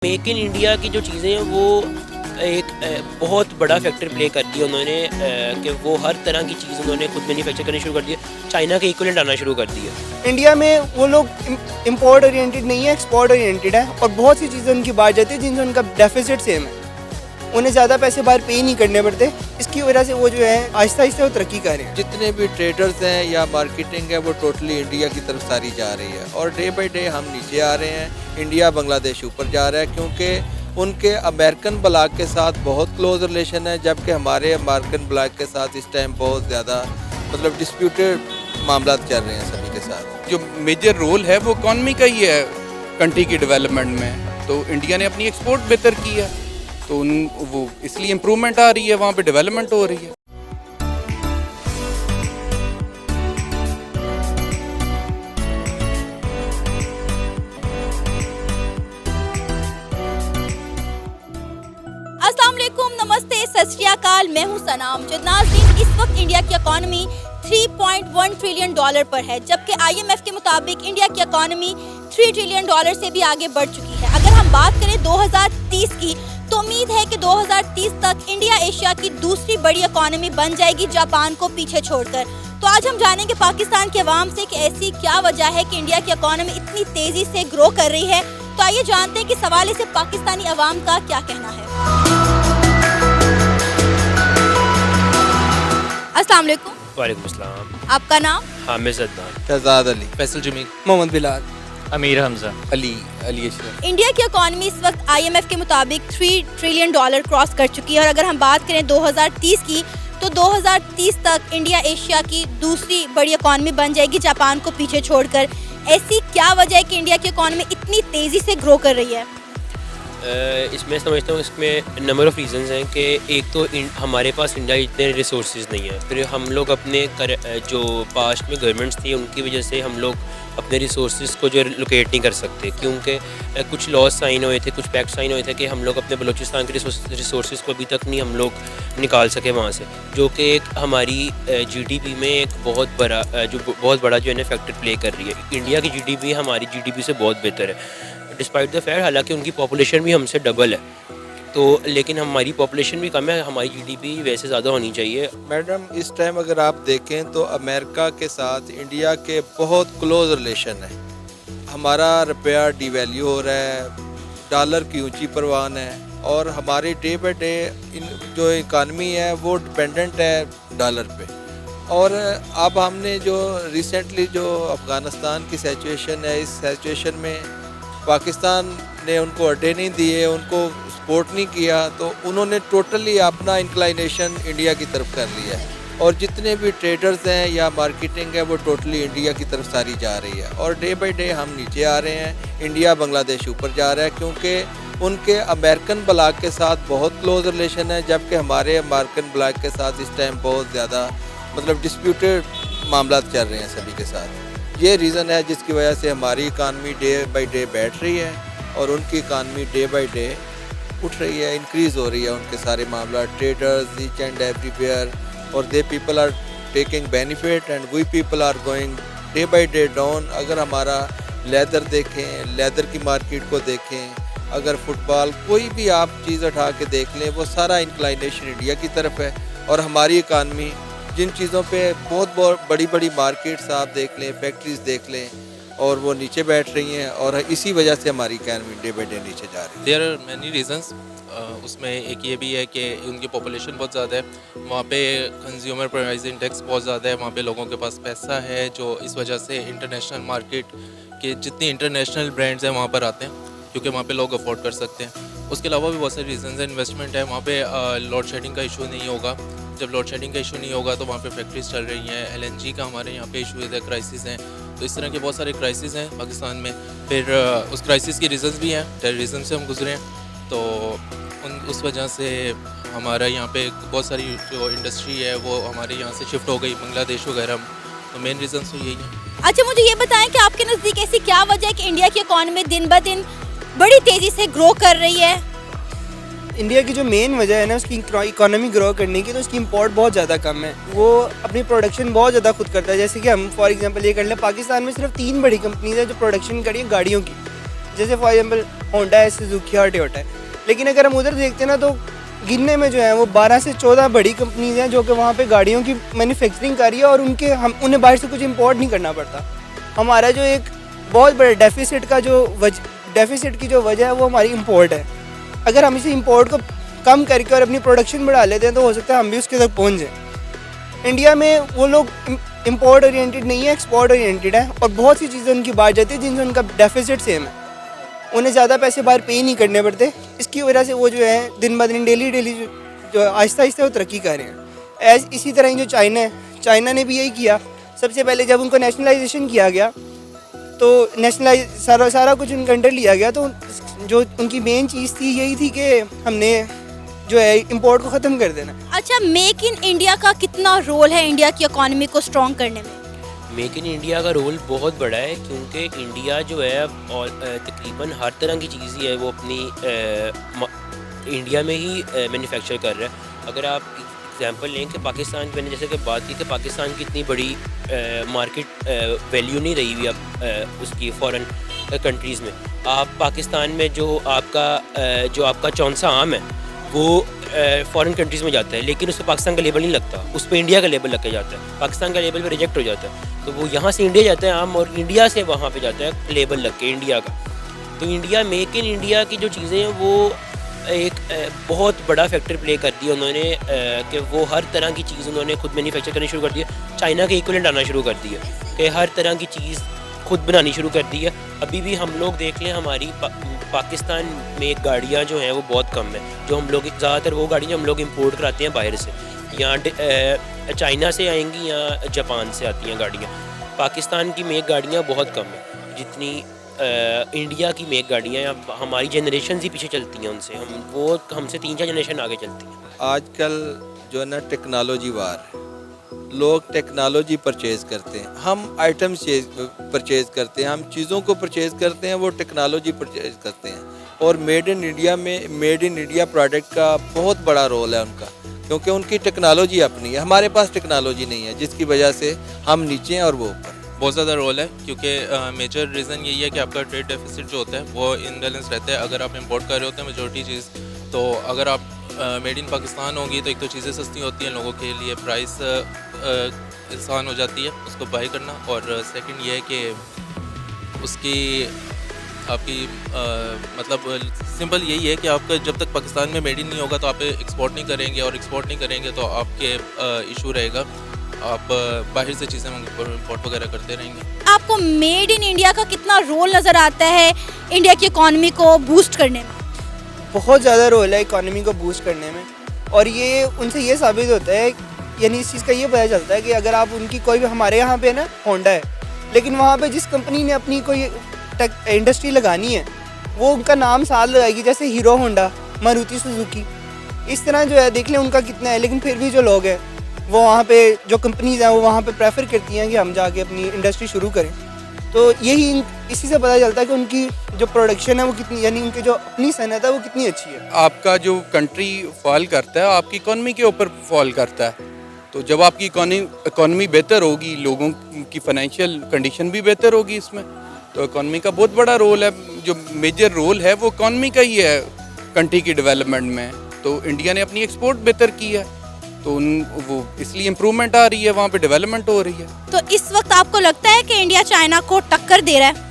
Make in India की जो चीज़ें हैं वो एक बहुत बड़ा फैक्टर प्ले करती है उन्होंने कि वो हर तरह की चीज़ उन्होंने खुद मैन्युफैक्चर करनी शुरू कर दी है। चाइना के इक्वलेंट आना शुरू कर दी है। इंडिया में वो लोग इम्पोर्ट ओरिएंटेड नहीं है, एक्सपोर्ट ओरिएंटेड है और बहुत सी चीज़ें उनकी बाहर जाती है जिनसे उनका डेफिसिट सेम है। उन्हें ज़्यादा पैसे बाहर पे नहीं करने पड़ते, इसकी वजह से वो जो है आहिस्ता आहिस्ता वो तरक्की कर रहे हैं। जितने भी ट्रेडर्स हैं या मार्केटिंग है वो टोटली इंडिया की तरफ सारी जा रही है और डे बाई डे हम नीचे आ रहे हैं। इंडिया बांग्लादेश ऊपर जा रहा है क्योंकि उनके अमेरिकन ब्लॉक के साथ बहुत क्लोज रिलेशन है, जबकि हमारे अमेरिकन ब्लॉक के साथ इस टाइम बहुत ज़्यादा मतलब डिस्प्यूटेड मामला चल रहे हैं सभी के साथ। जो मेजर रोल है वो इकॉनमी का ही है कंट्री की डेवलपमेंट में। तो इंडिया ने अपनी एक्सपोर्ट बेहतर की है तो वो इसलिए इम्प्रूवमेंट आ रही है, वहाँ पे डेवलपमेंट हो रही है। अस्सलाम वालेकुम, नमस्ते, सत श्री अकाल। मैं हूं सनाम। नाज़रीन, इस वक्त इंडिया की इकॉनमी 3.1 ट्रिलियन डॉलर पर है, जबकि IMF के मुताबिक इंडिया की इकॉनमी 3 ट्रिलियन डॉलर से भी आगे बढ़ चुकी है। अगर हम बात करें 2030 की, तो उम्मीद है कि 2030 तक इंडिया एशिया की दूसरी बड़ी इकॉनमी बन जाएगी, जापान को पीछे छोड़कर। तो आज हम जानेंगे पाकिस्तान के अवाम से कि ऐसी क्या वजह है कि इंडिया की इकॉनमी इतनी तेजी से ग्रो कर रही है। तो आइए जानते हैं कि इस हवाले से पाकिस्तानी अवाम का क्या कहना है। अस्सलाम वालेकुम। वालेकुम अस्सलाम। आपका नाम? हामिद सद्दाम। शहजाद अली, फैसल जमील, मोहम्मद बिलाल, अमीर हमजा, अली अशरफ। इंडिया की इकॉनमी इस वक्त IMF के मुताबिक 3 ट्रिलियन डॉलर क्रॉस कर चुकी है और अगर हम बात करें 2030 की, तो 2030 तक इंडिया एशिया की दूसरी बड़ी इकॉनमी बन जाएगी, जापान को पीछे छोड़कर। ऐसी क्या वजह है कि इंडिया की इकॉनमी इतनी तेज़ी से ग्रो कर रही है? इसमें समझता हूँ इसमें नंबर ऑफ़ रीज़न्स हैं कि एक तो हमारे पास इंडिया इतने रिसोर्सेज नहीं है, फिर हम लोग अपने जो पास्ट में गवर्नमेंट्स थी उनकी वजह से हम लोग अपने रिसोर्सेज को जो लोकेट नहीं कर सकते, क्योंकि कुछ लॉज साइन हुए थे, कुछ पैक्ट साइन हुए थे कि हम लोग अपने बलूचिस्तान के रिसोर्सेज को अभी तक नहीं हम लोग निकाल सके वहाँ से, जो कि एक हमारी GDP में एक बहुत बड़ा जो है ना फैक्टर प्ले कर रही है। इंडिया की GDP हमारी GDP से बहुत बेहतर है डिस्पाइट द फैक्ट, हालांकि उनकी पॉपुलेशन भी हमसे डबल है, तो लेकिन हमारी पॉपुलेशन भी कम है, हमारी GDP वैसे ज़्यादा होनी चाहिए। मैडम इस टाइम अगर आप देखें तो अमेरिका के साथ इंडिया के बहुत क्लोज रिलेशन है। हमारा रुपया डिवैल्यू हो रहा है, डॉलर की ऊंची परवान है और हमारी डे बाई डे जो इकानमी है वो डिपेंडेंट है डॉलर पे। और अब हमने जो रिसेंटली जो अफ़गानिस्तान की सिचुएशन है, इस सिचुएशन में पाकिस्तान ने उनको अड्डे नहीं दिए, उनको सपोर्ट नहीं किया, तो उन्होंने टोटली अपना इंक्लाइनेशन इंडिया की तरफ कर लिया है और जितने भी ट्रेडर्स हैं या मार्केटिंग है वो टोटली इंडिया की तरफ सारी जा रही है और डे बाई डे हम नीचे आ रहे हैं। इंडिया बांग्लादेश ऊपर जा रहा है क्योंकि उनके अमेरिकन ब्लॉक के साथ बहुत क्लोज रिलेशन है, जबकि हमारे अमेरिकन ब्लॉक के साथ इस टाइम बहुत ज़्यादा मतलब डिस्प्यूटेड मामला चल रहे हैं सभी के साथ। ये रीज़न है जिसकी वजह से हमारी इकानमी डे बाई डे बैठ रही है और उनकी इकानमी डे बाई डे उठ रही है, इंक्रीज़ हो रही है। उनके सारे मामला ट्रेडर्स ईच एंड एवरीवेयर और they people are taking benefit and we people are going day by day down. अगर हमारा लेदर देखें, लेदर की मार्केट को देखें, अगर फुटबॉल कोई भी आप चीज़ उठा के देख लें, वो सारा इंक्लाइनेशन इंडिया की तरफ है और हमारी इकानमी जिन चीज़ों पे बहुत बड़ी बड़ी मार्केट्स आप देख लें, फैक्ट्रीज देख लें, और वो नीचे बैठ रही हैं और इसी वजह से हमारी इकानमी डे बाई डे नीचे जा रही है। There are many reasons. उसमें एक ये भी है कि उनकी पॉपुलेशन बहुत ज़्यादा है, वहाँ पे कंज्यूमर प्राइस इंडेक्स बहुत ज़्यादा है, वहाँ पे लोगों के पास पैसा है, जो इस वजह से इंटरनेशनल मार्केट के जितनी इंटरनेशनल ब्रांड्स हैं वहाँ पर आते हैं क्योंकि वहाँ पे लोग अफोर्ड कर सकते हैं। उसके अलावा भी बहुत सारे रीजंस हैं। इन्वेस्टमेंट है, वहाँ पे लोड शेडिंग का इशू नहीं होगा। जब लोड शेडिंग का इशू नहीं होगा तो वहाँ पे फैक्ट्रीज चल रही हैं, LNG का हमारे यहाँ पे इशू है, क्राइसिस हैं, तो इस तरह के बहुत सारे क्राइसिस हैं पाकिस्तान में। फिर उस क्राइसिस के रीजंस भी हैं, टेररिज्म से हम गुजरे हैं, तो उस वजह से हमारा यहाँ पे बहुत सारी जो इंडस्ट्री है वो हमारे यहाँ से शिफ्ट हो गई बांग्लादेश वगैरह, तो मेन रीजंस तो यही है। अच्छा, मुझे ये बताएं कि आपके नज़दीक ऐसी क्या वजह है कि इंडिया की इकॉनमी दिन ब दिन बड़ी तेज़ी से ग्रो कर रही है? इंडिया की जो मेन वजह है ना उसकी इकोनॉमी ग्रो करने की, तो उसकी इंपोर्ट बहुत ज़्यादा कम है। वो अपनी प्रोडक्शन बहुत ज़्यादा खुद करता है। जैसे कि हम फॉर एग्जांपल ये कर लें, पाकिस्तान में सिर्फ 3 बड़ी कंपनीज है जो प्रोडक्शन करी है गाड़ियों की। जैसे फॉर एग्जांपल होंडा है, सुजुकी और टोयोटा है। लेकिन अगर हम उधर देखते हैं ना तो गिनने में जो है वो 12 से 14 बड़ी कंपनीज हैं जो कि वहाँ पे गाड़ियों की मैन्युफैक्चरिंग कर रही है और उन्हें बाहर से कुछ इंपोर्ट नहीं करना पड़ता। हमारा जो एक बहुत बड़े डेफिसिट की जो वजह है वो हमारी इंपोर्ट है। अगर हम इसी इंपोर्ट को कम करके और अपनी प्रोडक्शन बढ़ा लेते हैं तो हो सकता है हम भी उसके तक पहुँच जाएँ। इंडिया में वो लोग इंपोर्ट ओरिएंटेड नहीं है, एक्सपोर्ट ओरिएंटेड है और बहुत सी चीज़ें उनकी बाहर जाती है जिनसे उनका डेफिसिट सेम है। उन्हें ज़्यादा पैसे बाहर पे नहीं करने पड़ते। इसकी वजह से वो जो है दिन ब दिन डेली जो आहिस्ता आहिस्ता वो तरक्की कर रहे हैं। इसी तरह ही जो चाइना ने भी यही किया। सबसे पहले जब उनको नेशनलाइजेशन किया गया तो सारा कुछ उनके अंडर लिया गया, तो जो उनकी मेन चीज़ थी यही थी कि हमने जो है इंपोर्ट को ख़त्म कर देना। अच्छा, मेक इन इंडिया का कितना रोल है इंडिया की इकोनॉमी को स्ट्रॉन्ग करने में? मेक इन इंडिया का रोल बहुत बड़ा है क्योंकि इंडिया जो है और तकरीबन हर तरह की चीज़ ही है वो अपनी इंडिया में ही मैन्युफैक्चर कर रहा है। अगर आप एग्जांपल लें कि पाकिस्तान, मैंने जैसे कि बात की कि पाकिस्तान की इतनी बड़ी मार्केट वैल्यू नहीं रही हुई अब उसकी फॉरेन कंट्रीज़ में। आप पाकिस्तान में जो आपका चौंसा आम है वो फॉरेन कंट्रीज़ में जाता है, लेकिन उस पर पाकिस्तान का लेबल नहीं लगता, उस पर इंडिया का लेबल लग के जाता है। पाकिस्तान का लेबल पे रिजेक्ट हो जाता है, तो वो यहाँ से इंडिया जाता है आम और इंडिया से वहाँ पे जाता है लेबल लग के इंडिया का। तो इंडिया मेक इन इंडिया की जो चीज़ें हैं वो एक बहुत बड़ा फैक्टर प्ले कर दिया उन्होंने कि वो हर तरह की चीज़ उन्होंने खुद मैन्युफैक्चर करनी शुरू कर दी है। चाइना के इक्विवेलेंट आना शुरू कर दिया कि हर तरह की चीज़ खुद बनानी शुरू कर दी है। अभी भी हम लोग देख लें हमारी पाकिस्तान में गाड़ियाँ जो हैं वो बहुत कम है, जो हम लोग ज़्यादातर वो गाड़ियाँ हम लोग इंपोर्ट कराते हैं बाहर से, यहाँ चाइना से आएंगी या जापान से आती हैं गाड़ियाँ। पाकिस्तान की मेक गाड़ियाँ बहुत कम है जितनी इंडिया की मेक गाड़ियाँ, हमारी जनरेशन ही पीछे चलती हैं उनसे, हमसे 3-4 जनरेशन आगे चलती हैं। आजकल जो है ना टेक्नोलॉजी वार है, लोग टेक्नोलॉजी परचेज़ करते हैं, हम आइटम्स परचेज़ करते हैं, हम चीज़ों को परचेज़ करते हैं, वो टेक्नोलॉजी परचेज़ करते हैं। और मेड इन इंडिया प्रोडक्ट का बहुत बड़ा रोल है उनका, क्योंकि उनकी टेक्नोलॉजी अपनी है, हमारे पास टेक्नोलॉजी नहीं है, जिसकी वजह से हम नीचे हैं और वो ऊपर। बहुत ज़्यादा रोल है क्योंकि मेजर रीज़न यही है कि आपका ट्रेड डेफिसिट जो होता है वो इनबैलेंस रहता है। अगर आप इंपोर्ट कर रहे होते हैं मेजॉरिटी चीज़, तो अगर आप मेड इन पाकिस्तान होगी तो एक तो चीज़ें सस्ती होती हैं लोगों के लिए, प्राइस आसान हो जाती है उसको बाई करना, और सेकंड ये है कि उसकी आपकी मतलब सिंपल यही है कि आपका जब तक पाकिस्तान में मेड इन नहीं होगा तो आप एक्सपोर्ट नहीं करेंगे, और एक्सपोर्ट नहीं करेंगे तो आपके इशू रहेगा, आप बाहर से चीज़ें इंपोर्ट वगैरह करते रहेंगे। आपको मेड इन इंडिया का कितना रोल नज़र आता है इंडिया की इकोनॉमी को बूस्ट करने में? बहुत ज़्यादा रोल है इकोनॉमी को बूस्ट करने में, और ये उनसे ये साबित होता है, यानी इस चीज़ का ये पता चलता है कि अगर आप उनकी कोई भी, हमारे यहाँ पे ना होंडा है, लेकिन वहाँ पे जिस कंपनी ने अपनी कोई इंडस्ट्री लगानी है वो उनका नाम साथ लगाएगी, जैसे हीरो होंडा, मारुति सुजुकी, इस तरह जो है देख लें उनका कितना है। लेकिन फिर भी जो लोग हैं वो वहाँ पे, जो कंपनीज़ हैं वो वहाँ पे प्रेफर करती हैं कि हम जाके अपनी इंडस्ट्री शुरू करें। तो यही इसी से पता चलता है कि उनकी जो प्रोडक्शन है वो कितनी, यानी उनकी जो अपनी सनत है वो कितनी अच्छी है। आपका जो कंट्री फॉल करता है आपकी इकॉनमी के ऊपर फॉल करता है, तो जब आपकी इकॉनमी बेहतर होगी, लोगों की फाइनेंशियल कंडीशन भी बेहतर होगी इसमें, तो इकॉनमी का बहुत बड़ा रोल है। जो मेजर रोल है वो इकॉनमी का ही है कंट्री की डेवलपमेंट में। तो इंडिया ने अपनी एक्सपोर्ट बेहतर की है, तो वो इसलिए इम्प्रूवमेंट आ रही है, वहाँ पे डेवलपमेंट हो रही है। तो इस वक्त आपको लगता है कि इंडिया चाइना को टक्कर दे रहा है?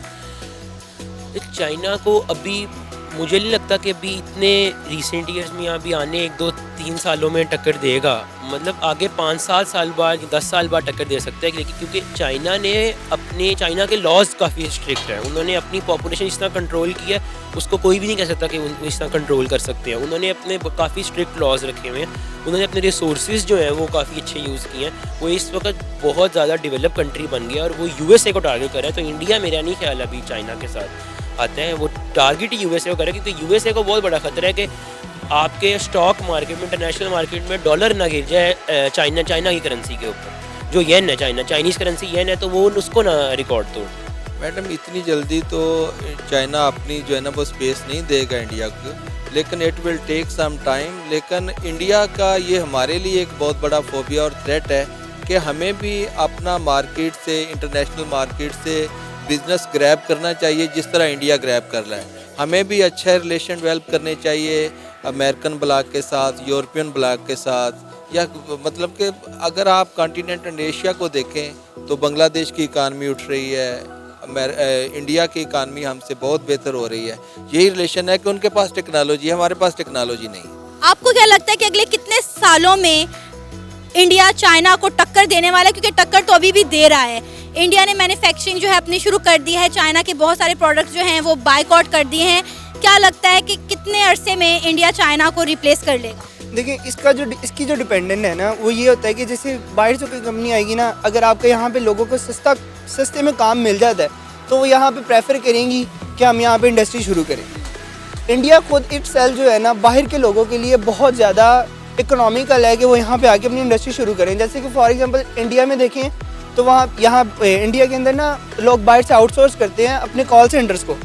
चाइना को अभी मुझे नहीं लगता कि अभी इतने रिसेंट ईयर्स में, अभी आने 1-2-3 सालों में टक्कर देगा, मतलब आगे 5-7 साल बाद, 10 साल बाद टक्कर दे सकता है। लेकिन क्योंकि चाइना के लॉज काफ़ी स्ट्रिक्ट हैं, उन्होंने अपनी पॉपुलेशन इस तरह कंट्रोल किया है, उसको कोई भी नहीं कह सकता कि वो इस तरह कंट्रोल कर सकते हैं। उन्होंने अपने काफ़ी स्ट्रिक्ट लॉज रखे हुए हैं, उन्होंने अपने रिसोर्सेज जो हैं वो काफ़ी अच्छे यूज़ किए हैं, वो इस वक्त बहुत ज़्यादा डेवलप कंट्री बन गया और वो यूएसए को टारगेट कर रहा है। तो इंडिया मेरा नहीं ख्याल अभी चाइना के साथ आता है, वो टारगेट ही यूएसए को करे, क्योंकि यूएसए को बहुत बड़ा खतरा है कि आपके स्टॉक मार्केट में, इंटरनेशनल मार्केट में डॉलर ना गिर जाए चाइना की करेंसी के ऊपर। जो येन है, चाइनीज़ करेंसी येन है, तो वो उसको ना रिकॉर्ड तोड़। मैडम इतनी जल्दी तो चाइना अपनी जो है ना वो स्पेस नहीं देगा इंडिया को, लेकिन it will take some time. लेकिन इंडिया का ये हमारे लिए एक बहुत बड़ा फोबिया और थ्रेट है कि हमें भी अपना मार्केट से, इंटरनेशनल मार्केट से बिज़नेस ग्रैब करना चाहिए जिस तरह इंडिया ग्रैब कर रहा है। हमें भी अच्छा रिलेशन डेवलप करने चाहिए अमेरिकन ब्लॉक के साथ, यूरोपियन ब्लॉक के साथ, या मतलब कि अगर आप कॉन्टिनेंट एशिया को देखें तो बांग्लादेश की इकानमी उठ रही है, इंडिया की इकानमी हमसे बहुत बेहतर हो रही है। यही रिलेशन है कि उनके पास टेक्नोलॉजी है, हमारे पास टेक्नोलॉजी नहीं है। आपको क्या लगता है कि अगले कितने सालों में इंडिया चाइना को टक्कर देने वाला है? क्योंकि टक्कर तो अभी भी दे रहा है। इंडिया ने मैन्युफैक्चरिंग जो है अपनी शुरू कर दी है, चाइना के बहुत सारे प्रोडक्ट्स जो हैं वो बायकॉट कर दिए हैं। क्या लगता है कि कितने अरसे में इंडिया चाइना को रिप्लेस कर लेगा? देखिए, इसकी जो डिपेंडेंट है ना, वो ये होता है कि जैसे बाहर से कोई कंपनी आएगी ना, अगर आपके यहाँ पे लोगों को सस्ते में काम मिल जाता है तो वो यहाँ पे प्रेफर करेंगी कि हम यहाँ पे इंडस्ट्री शुरू करें। इंडिया खुद इटसेल्फ जो है ना, बाहर के लोगों के लिए बहुत ज़्यादा इकोनॉमिकल है कि वो यहाँ पे आके अपनी इंडस्ट्री शुरू करें। जैसे कि फॉर एग्जांपल इंडिया में देखें तो यहाँ इंडिया के अंदर ना लोग बाहर से आउटसोर्स करते हैं अपने कॉल सेंटर्स को,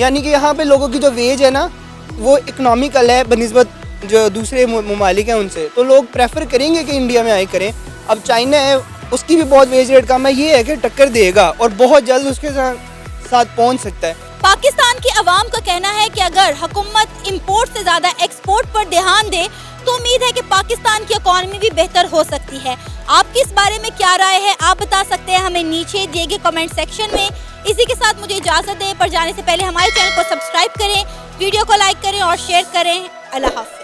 यानी कि यहाँ पे लोगों की जो वेज है ना वो इकोनॉमिकल है बनिस्बत जो दूसरे ममालिक हैं उनसे, तो लोग प्रेफर करेंगे कि इंडिया में आए करें। अब चाइना है, उसकी भी बहुत वेज रेट कम है, ये है कि टक्कर देगा और बहुत जल्द उसके साथ पहुँच सकता है। पाकिस्तान की आवाम का कहना है कि अगर हुकूमत इंपोर्ट से ज़्यादा एक्सपोर्ट पर ध्यान दे तो उम्मीद है कि पाकिस्तान की इकॉनमी भी बेहतर हो सकती है। आपकी इस बारे में क्या राय है, आप बता सकते हैं हमें नीचे दिए गए कमेंट सेक्शन में। इसी के साथ मुझे इजाज़त दें, पर जाने से पहले हमारे चैनल को सब्सक्राइब करें, वीडियो को लाइक करें और शेयर करें। अल्लाह हाफ़िज़।